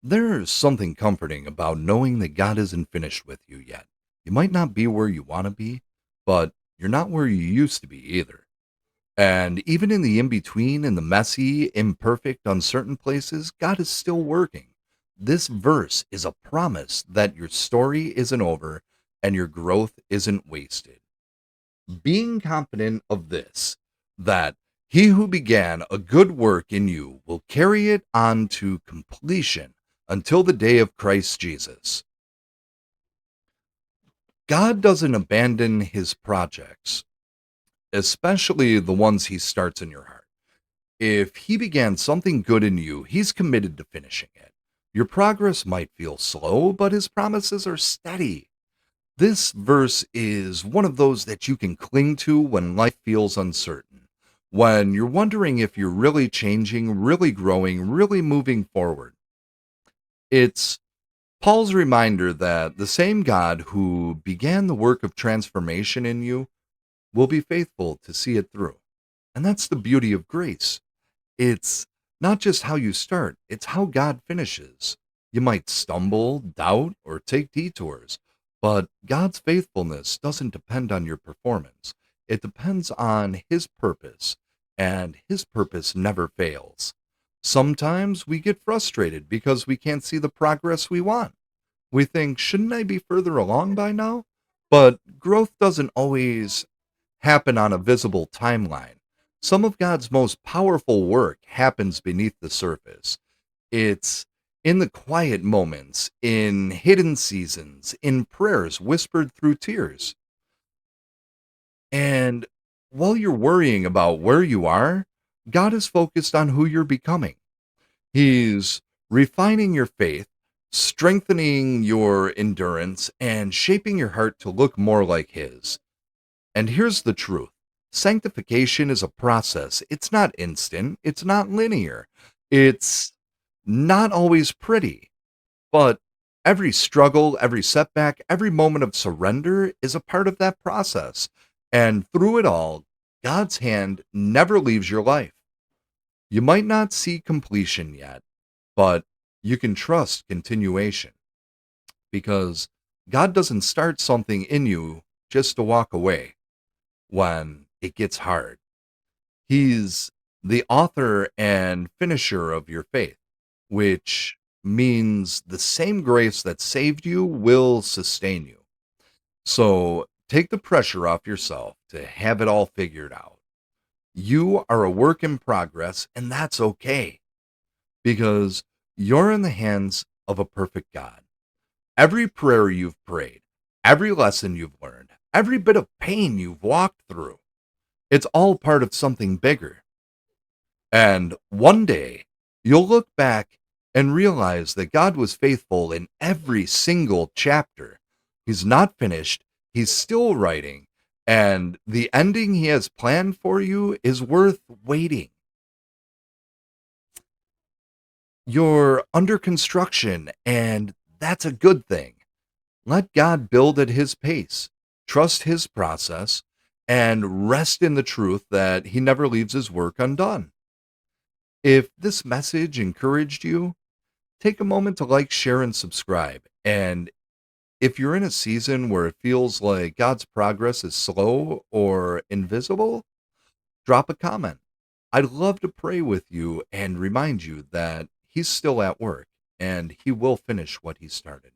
There's something comforting about knowing that God isn't finished with you yet. You might not be where you want to be, but you're not where you used to be either. And even in the in between, in the messy, imperfect, uncertain places, God is still working. This verse is a promise that your story isn't over and your growth isn't wasted. Being confident of this, that he who began a good work in you will carry it on to completion until the day of Christ Jesus. God doesn't abandon his projects, especially the ones he starts in your heart. If he began something good in you, he's committed to finishing it. Your progress might feel slow, but his promises are steady. This verse is one of those that you can cling to when life feels uncertain, when you're wondering if you're really changing, really growing, really moving forward. It's Paul's reminder that the same God who began the work of transformation in you will be faithful to see it through. And that's the beauty of grace. It's not just how you start, it's how God finishes. You might stumble, doubt, or take detours, but God's faithfulness doesn't depend on your performance. It depends on His purpose, and His purpose never fails. Sometimes we get frustrated because we can't see the progress we want. We think, shouldn't I be further along by now? But growth doesn't always happen on a visible timeline. Some of God's most powerful work happens beneath the surface. It's in the quiet moments, in hidden seasons, in prayers whispered through tears. And while you're worrying about where you are, God is focused on who you're becoming. He's refining your faith, strengthening your endurance, and shaping your heart to look more like His. And here's the truth: sanctification is a process. It's not instant, it's not linear, it's not always pretty. But every struggle, every setback, every moment of surrender is a part of that process. And through it all, God's hand never leaves your life. You might not see completion yet, but you can trust continuation because God doesn't start something in you just to walk away when it gets hard. He's the author and finisher of your faith, which means the same grace that saved you will sustain you. So take the pressure off yourself to have it all figured out. You are a work in progress, and that's okay because you're in the hands of a perfect God. Every prayer you've prayed, every lesson you've learned, every bit of pain you've walked through, it's all part of something bigger. And one day, you'll look back and realize that God was faithful in every single chapter. He's not finished, He's still writing, and the ending He has planned for you is worth waiting. You're under construction, and that's a good thing. Let God build at His pace, trust His process, and rest in the truth that He never leaves His work undone. If this message encouraged you, take a moment to like, share, and subscribe. And if you're in a season where it feels like God's progress is slow or invisible, drop a comment. I'd love to pray with you and remind you that He's still at work and He will finish what He started.